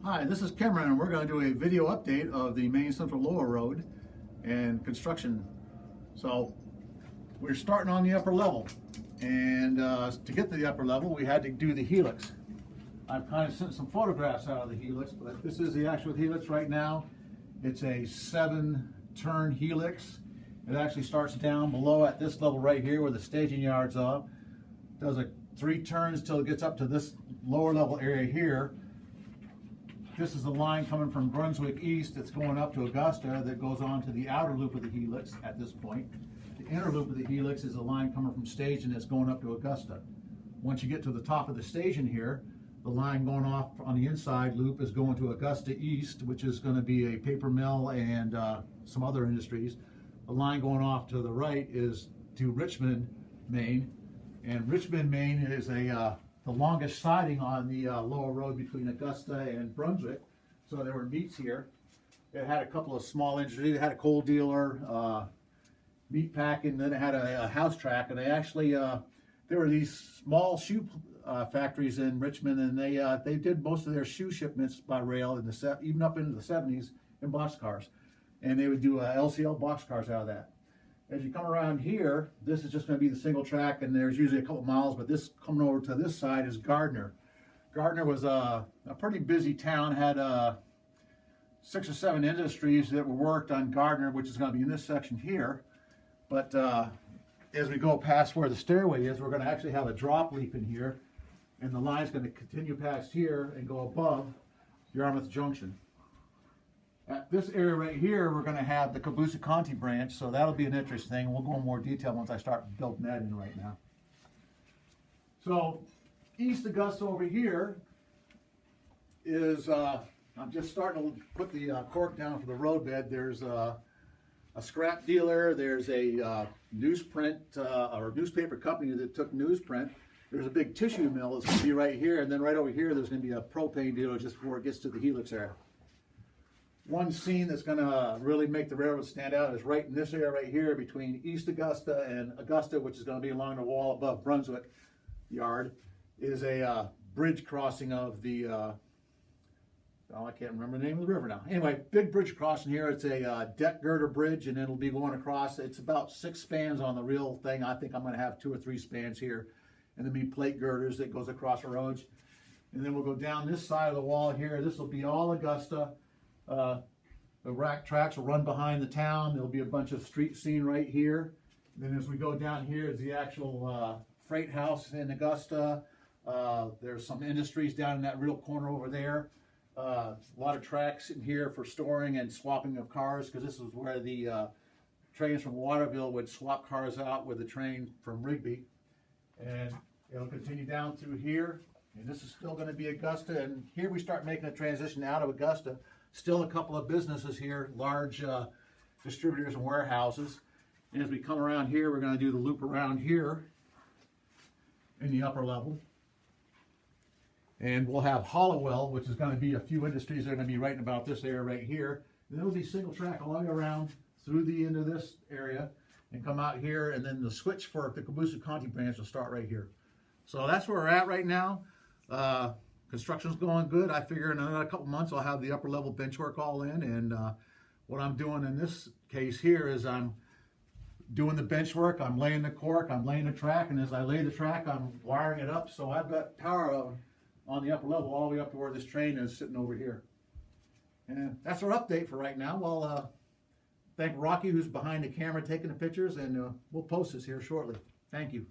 Hi, this is Cameron, and we're going to do a video update of the Main Central Lower Road and construction. So we're starting on the upper level, and to get to the upper level we had to do the Helix. I've kind of sent some photographs out of the Helix, but this is the actual Helix right now. It's a 7-turn Helix. It actually starts down below at this level right here where the staging yards are. Does 3 turns till it gets up to this lower level area here. This is the line coming from Brunswick East that's going up to Augusta that goes on to the outer loop of the Helix at this point. The inner loop of the Helix is a line coming from Station that's going up to Augusta. Once you get to the top of the station here, the line going off on the inside loop is going to Augusta East, which is going to be a paper mill and some other industries. The line going off to the right is to Richmond Main, and Richmond Main is the longest siding on the lower road between Augusta and Brunswick. So there were meats here. It had a couple of small industries. It had a coal dealer, meat packing, then it had a house track, and they actually there were these small shoe factories in Richmond, and they did most of their shoe shipments by rail in the even up into the 70s in boxcars, and they would do LCL boxcars out of that. As you come around here, this is just going to be the single track, and there's usually a couple miles, but this coming over to this side is Gardner. Gardner was a pretty busy town, had 6 or 7 industries that were worked on Gardner, which is going to be in this section here. But as we go past where the stairway is, we're going to actually have a drop leaf in here, and the line's going to continue past here and go above Yarmouth Junction. At this area right here, we're going to have the Augusta Conti branch, so that'll be an interesting thing. We'll go in more detail once I start building that in right now. So, East Augusta over here is, I'm just starting to put the cork down for the roadbed. There's a scrap dealer, there's a newsprint, or newspaper company that took newsprint. There's a big tissue mill that's going to be right here, and then right over here there's going to be a propane dealer just before it gets to the Helix area. One scene that's going to really make the railroad stand out is right in this area right here between East Augusta and Augusta, which is going to be along the wall above Brunswick Yard, is a bridge crossing of the, oh, I can't remember the name of the river now. Anyway, big bridge crossing here. It's a deck girder bridge, and it'll be going across. It's about 6 spans on the real thing. I think I'm going to have 2 or 3 spans here, and there'll be plate girders that goes across the roads. And then we'll go down this side of the wall here. This will be all Augusta. The rack tracks will run behind the town. There'll be a bunch of street scene right here. And then as we go down here is the actual freight house in Augusta. There's some industries down in that real corner over there. A lot of tracks in here for storing and swapping of cars, because this is where the trains from Waterville would swap cars out with the train from Rigby. And it'll continue down through here. And this is still going to be Augusta. And here we start making a transition out of Augusta. Still a couple of businesses here, large distributors and warehouses. And as we come around here, we're going to do the loop around here in the upper level. And we'll have Hollowell, which is going to be a few industries that are going to be right about this area right here. And it'll be single track all the way around through the end of this area and come out here, and then the switch for the Augusta Conti branch will start right here. So that's where we're at right now. Construction's going good. I figure in another couple months I'll have the upper level bench work all in, and what I'm doing in this case here is I'm doing the bench work, I'm laying the cork, I'm laying the track, and as I lay the track I'm wiring it up, so I've got power on the upper level all the way up to where this train is sitting over here. And that's our update for right now. Well, thank Rocky, who's behind the camera taking the pictures, and we'll post this here shortly. Thank you.